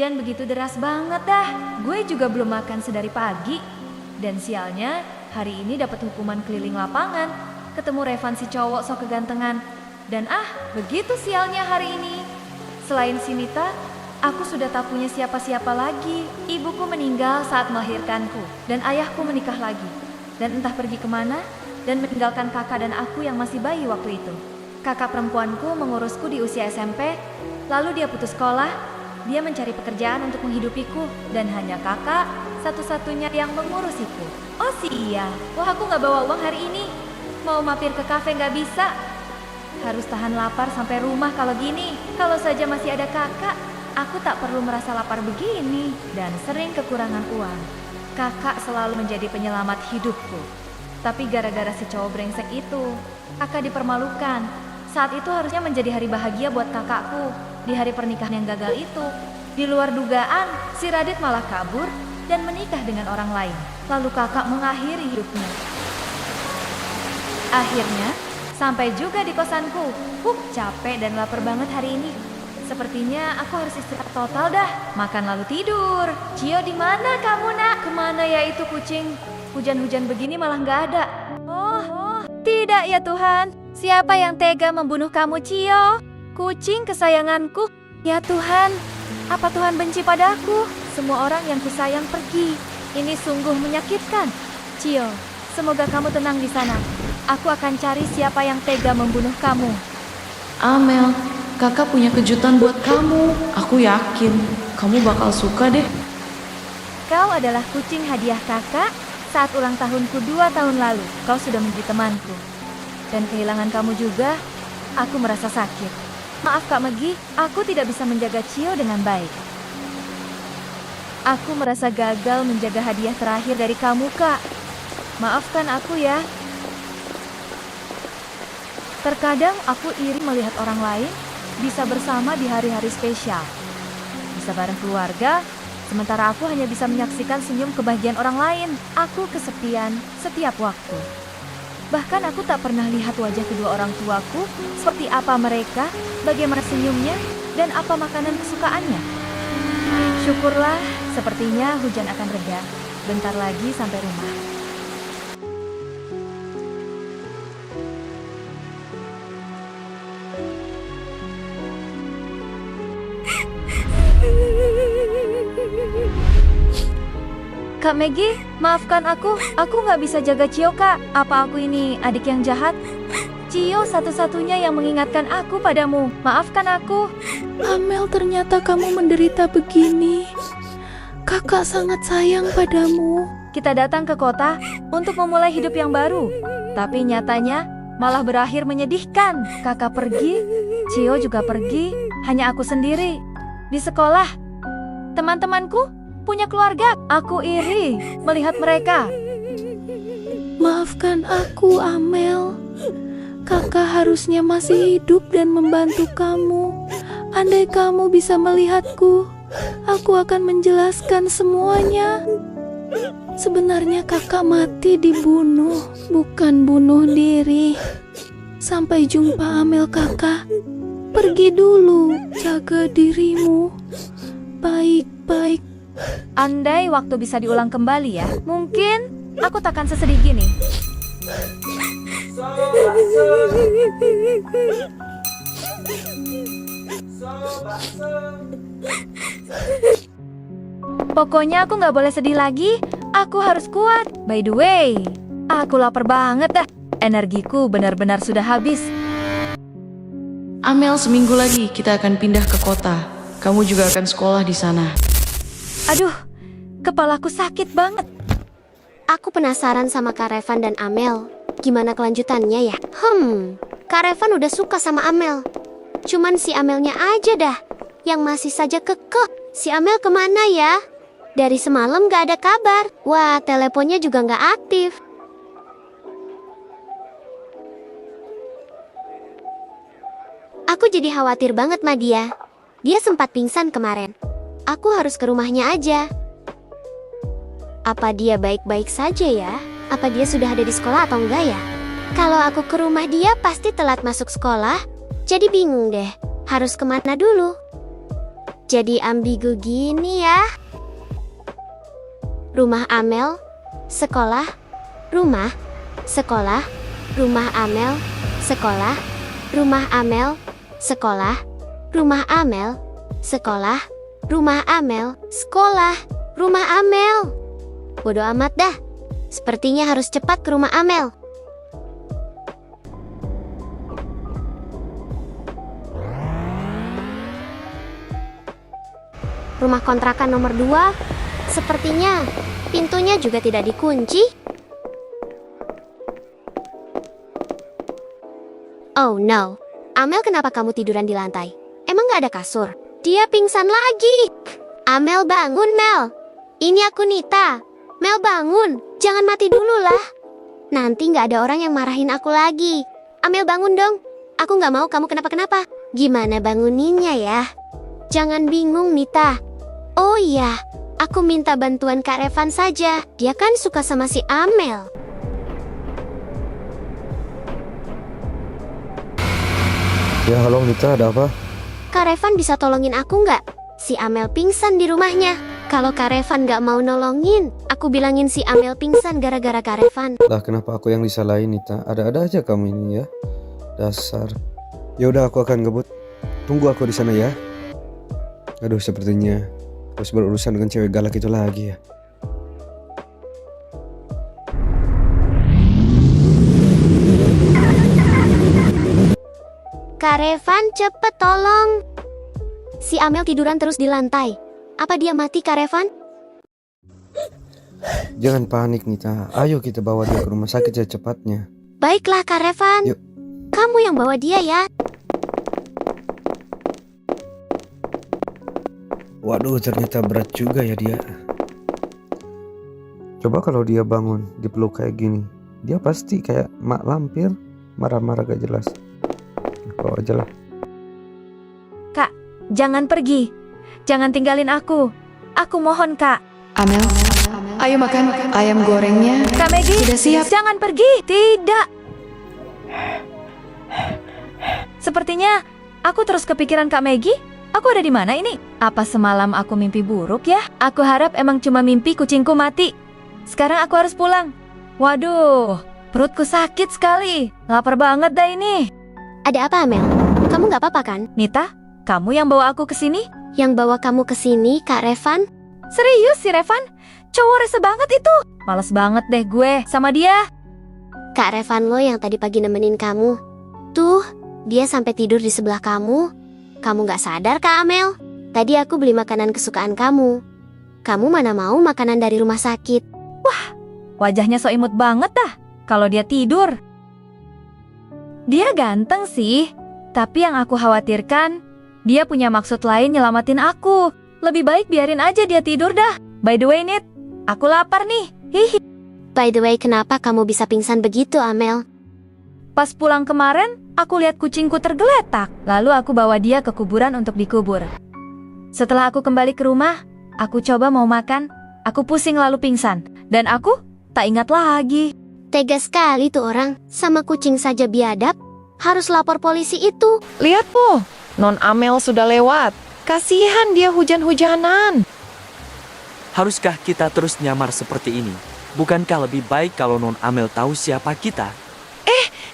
Hujan begitu deras banget dah. Gue juga belum makan sedari pagi. Dan sialnya, hari ini dapat hukuman keliling lapangan. Ketemu Revan si cowok sok kegantengan. Dan begitu sialnya hari ini. Selain si Mita, aku sudah tak punya siapa-siapa lagi. Ibuku meninggal saat melahirkanku. Dan ayahku menikah lagi. Dan entah pergi kemana. Dan meninggalkan kakak dan aku yang masih bayi waktu itu. Kakak perempuanku mengurusku di usia SMP. Lalu dia putus sekolah. Dia mencari pekerjaan untuk menghidupiku. Dan hanya kakak satu-satunya yang mengurusiku. Oh iya, aku gak bawa uang hari ini. Mau mampir ke kafe gak bisa. Harus tahan lapar sampai rumah kalau gini. Kalau saja masih ada kakak, aku tak perlu merasa lapar begini. Dan sering kekurangan uang. Kakak selalu menjadi penyelamat hidupku. Tapi gara-gara si cowok brengsek itu, kakak dipermalukan. Saat itu harusnya menjadi hari bahagia buat kakakku. Di hari pernikahan yang gagal itu, di luar dugaan, si Radit malah kabur dan menikah dengan orang lain. Lalu kakak mengakhiri hidupnya. Akhirnya, sampai juga di kosanku. Capek dan lapar banget hari ini. Sepertinya aku harus istirahat total dah. Makan lalu tidur. Cio, di mana kamu nak? Kemana ya itu kucing? Hujan-hujan begini malah nggak ada. Oh, tidak ya Tuhan. Siapa yang tega membunuh kamu, Cio? Kucing kesayanganku. Ya Tuhan, apa Tuhan benci padaku? Semua orang yang kusayang pergi. Ini sungguh menyakitkan. Cio, semoga kamu tenang di sana. Aku akan cari siapa yang tega membunuh kamu. Amel, kakak punya kejutan buat kamu. Aku yakin kamu bakal suka deh. Kau adalah kucing hadiah kakak saat ulang tahunku 2 tahun lalu. Kau sudah menjadi temanku. Dan kehilangan kamu juga, aku merasa sakit. Maaf Kak Megi, aku tidak bisa menjaga Cio dengan baik. Aku merasa gagal menjaga hadiah terakhir dari kamu, Kak. Maafkan aku ya. Terkadang aku iri melihat orang lain bisa bersama di hari-hari spesial. Bisa bareng keluarga, sementara aku hanya bisa menyaksikan senyum kebahagiaan orang lain. Aku kesepian setiap waktu. Bahkan aku tak pernah lihat wajah kedua orang tuaku, seperti apa mereka, bagaimana senyumnya, dan apa makanan kesukaannya. Syukurlah, sepertinya hujan akan reda. Bentar lagi sampai rumah. Kak Megi, maafkan aku nggak bisa jaga Cio, Kak. Apa aku ini adik yang jahat? Cio satu-satunya yang mengingatkan aku padamu. Maafkan aku. Amel, ternyata kamu menderita begini. Kakak sangat sayang padamu. Kita datang ke kota untuk memulai hidup yang baru. Tapi nyatanya malah berakhir menyedihkan. Kakak pergi, Cio juga pergi, hanya aku sendiri. Di sekolah, teman-temanku punya keluarga. Aku iri melihat mereka. Maafkan aku, Amel. Kakak harusnya masih hidup dan membantu kamu. Andai kamu bisa melihatku, aku akan menjelaskan semuanya. Sebenarnya kakak mati dibunuh, bukan bunuh diri. Sampai jumpa, Amel kakak. Pergi dulu, jaga dirimu. Baik-baik. Andai waktu bisa diulang kembali ya, mungkin aku takkan sesedih gini. Pokoknya aku nggak boleh sedih lagi. Aku harus kuat. By the way, aku lapar banget dah. Energiku benar-benar sudah habis. Amel, seminggu lagi kita akan pindah ke kota. Kamu juga akan sekolah di sana. Aduh, kepalaku sakit banget. Aku penasaran sama Kak Revan dan Amel. Gimana kelanjutannya ya? Kak Revan udah suka sama Amel. Cuman si Amelnya aja dah yang masih saja kekeh. Si Amel kemana ya? Dari semalam gak ada kabar. Wah, teleponnya juga gak aktif. Aku jadi khawatir banget sama dia. Dia sempat pingsan kemarin. Aku harus ke rumahnya aja. Apa dia baik-baik saja ya? Apa dia sudah ada di sekolah atau enggak ya? Kalau aku ke rumah dia pasti telat masuk sekolah. Jadi bingung deh, harus kemana dulu? jadi ambigu gini ya? Rumah Amel, sekolah, rumah, sekolah, rumah Amel, sekolah, rumah Amel, sekolah, rumah Amel, sekolah, rumah Amel, sekolah, rumah Amel. Bodoh amat dah. Sepertinya harus cepat ke rumah Amel. Rumah kontrakan nomor 2. Sepertinya pintunya juga tidak dikunci. Oh no, Amel, kenapa kamu tiduran di lantai? Emang gak ada kasur? Dia pingsan lagi. Amel, bangun Mel. Ini aku Nita. Mel, bangun. Jangan mati dulu lah. Nanti gak ada orang yang marahin aku lagi. Amel, bangun dong. Aku gak mau kamu kenapa-kenapa. Gimana banguninnya ya? Jangan bingung Nita. Oh iya, aku minta bantuan Kak Revan saja. Dia kan suka sama si Amel. Ya halo Nita, ada apa? Kak Revan bisa tolongin aku nggak? Si Amel pingsan di rumahnya. Kalau Kak Revan nggak mau nolongin, aku bilangin si Amel pingsan gara-gara Kak Revan. Lah kenapa aku yang disalahin Nita? Ada-ada aja kamu ini ya. Dasar. Ya udah aku akan ngebut. Tunggu aku di sana ya. Aduh sepertinya harus berurusan dengan cewek galak itu lagi ya. Kak Revan, cepet tolong. Si Amel tiduran terus di lantai. Apa dia mati, Kak Revan? Jangan panik Nita. Ayo kita bawa dia ke rumah sakit secepatnya. Baiklah, Kak Revan. Yuk. Kamu yang bawa dia ya. Waduh ternyata berat juga ya dia. Coba kalau dia bangun dipeluk kayak gini, dia pasti kayak mak lampir, marah-marah gak jelas. Bawa aja lah. Kak, jangan pergi. Jangan tinggalin aku. Aku mohon, Kak. Amel, ayo makan ayam gorengnya. Kak Maggie, Sudah siap? jangan pergi. Tidak. Sepertinya aku terus kepikiran Kak Maggie. Aku ada di mana ini? Apa semalam aku mimpi buruk ya? Aku harap emang cuma mimpi kucingku mati. Sekarang aku harus pulang. Waduh, perutku sakit sekali. Lapar banget dah ini. Ada apa, Amel? Kamu nggak apa-apa kan? Nita, kamu yang bawa aku ke sini? Yang bawa kamu ke sini, Kak Revan? Serius si Revan? Cowok rese banget itu. Males banget deh gue sama dia. Kak Revan lo yang tadi pagi nemenin kamu. Tuh, dia sampai tidur di sebelah kamu. Kamu nggak sadar, Kak Amel? Tadi aku beli makanan kesukaan kamu. Kamu mana mau makanan dari rumah sakit? Wajahnya so imut banget dah kalau dia tidur. Dia ganteng sih, tapi yang aku khawatirkan, dia punya maksud lain nyelamatin aku. Lebih baik biarin aja dia tidur dah. By the way, Nit, aku lapar nih. Hihi. By the way, kenapa kamu bisa pingsan begitu, Amel? Pas pulang kemarin, aku lihat kucingku tergeletak. Lalu aku bawa dia ke kuburan untuk dikubur. Setelah aku kembali ke rumah, aku coba mau makan. Aku pusing lalu pingsan. Dan aku tak ingat lagi. Tega sekali tuh orang, sama kucing saja biadab. Harus lapor polisi itu. Lihat po, Non Amel sudah lewat. Kasihan dia hujan-hujanan. Haruskah kita terus nyamar seperti ini? Bukankah lebih baik kalau Non Amel tahu siapa kita?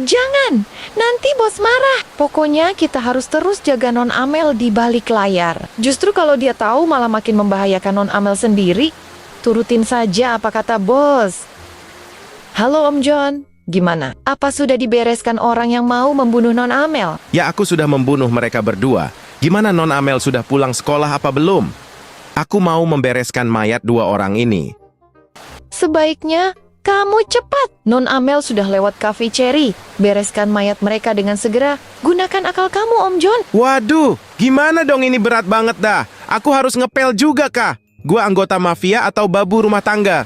Jangan, nanti bos marah. Pokoknya kita harus terus jaga Non Amel di balik layar. Justru kalau dia tahu malah makin membahayakan Non Amel sendiri. Turutin saja apa kata bos. Halo Om John, gimana? Apa sudah dibereskan orang yang mau membunuh Non Amel? Ya, aku sudah membunuh mereka berdua. Gimana Non Amel sudah pulang sekolah apa belum? Aku mau membereskan mayat 2 orang ini. Sebaiknya kamu cepat. Non Amel sudah lewat Cafe Cherry. Bereskan mayat mereka dengan segera. Gunakan akal kamu Om John. Waduh, gimana dong ini berat banget dah. Aku harus ngepel juga kah? Gua anggota mafia atau babu rumah tangga?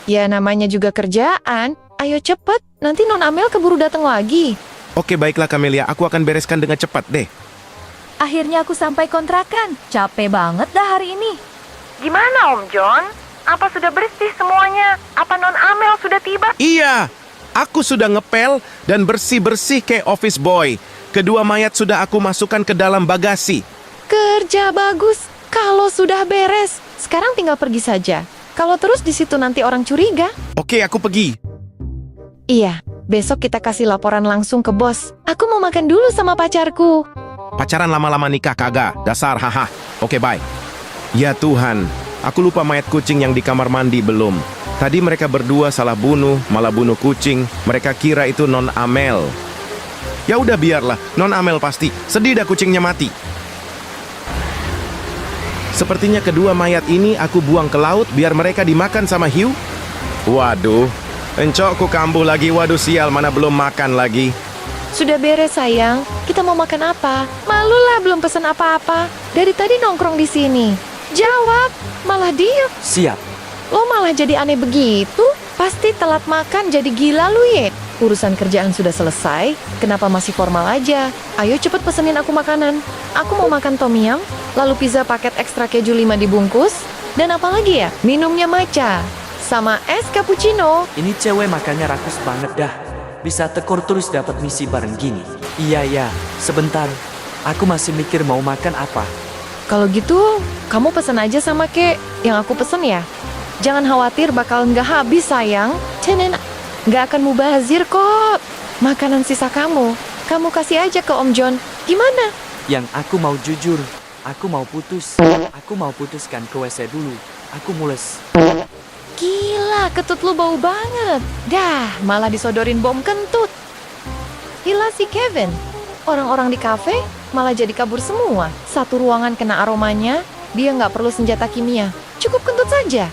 Ya namanya juga kerjaan. Ayo cepat, nanti Non Amel keburu datang lagi. Oke baiklah Camelia, aku akan bereskan dengan cepat deh. Akhirnya aku sampai kontrakan. Capek banget dah hari ini. Gimana Om John? Apa sudah bersih semuanya? Apa Non Amel sudah tiba? Iya, aku sudah ngepel dan bersih-bersih kayak office boy. Kedua mayat sudah aku masukkan ke dalam bagasi. Kerja bagus. Kalau sudah beres, sekarang tinggal pergi saja. Kalau terus di situ nanti orang curiga. Oke, aku pergi. Iya, besok kita kasih laporan langsung ke bos. Aku mau makan dulu sama pacarku. Pacaran lama-lama nikah kagak. Dasar, haha. Oke, bye. Ya Tuhan, aku lupa mayat kucing yang di kamar mandi belum. Tadi mereka berdua salah bunuh, malah bunuh kucing. Mereka kira itu Non Amel. Ya udah biarlah, Non Amel pasti. Sedih dah kucingnya mati. Sepertinya kedua mayat ini aku buang ke laut biar mereka dimakan sama hiu. Waduh, encokku kambuh lagi. Waduh sial, mana belum makan lagi. Sudah beres sayang, kita mau makan apa? Malulah belum pesan apa-apa. Dari tadi nongkrong di sini. Jawab, malah diem. Siap. Lo malah jadi aneh begitu? Pasti telat makan jadi gila lu ye. Urusan kerjaan sudah selesai, kenapa masih formal aja? Ayo cepet pesenin aku makanan. Aku mau makan tom yum, lalu pizza paket ekstra keju 5 dibungkus, dan apa lagi ya? Minumnya matcha, sama es cappuccino. Ini cewek makannya rakus banget dah. Bisa tekor terus dapat misi bareng gini. Iya, sebentar. Aku masih mikir mau makan apa. Kalau gitu, kamu pesen aja sama kek yang aku pesen ya. Jangan khawatir bakal nggak habis sayang. Cenen, nggak akan mubazir kok. Makanan sisa kamu kasih aja ke Om John. Gimana? Yang aku mau jujur, aku mau putus. Aku mau putuskan ke WC dulu. Aku mules. Gila, ketut lu bau banget. Dah, malah disodorin bom kentut. Gila si Kevin. Orang-orang di kafe malah jadi kabur semua. Satu ruangan kena aromanya, dia nggak perlu senjata kimia. Cukup kentut saja.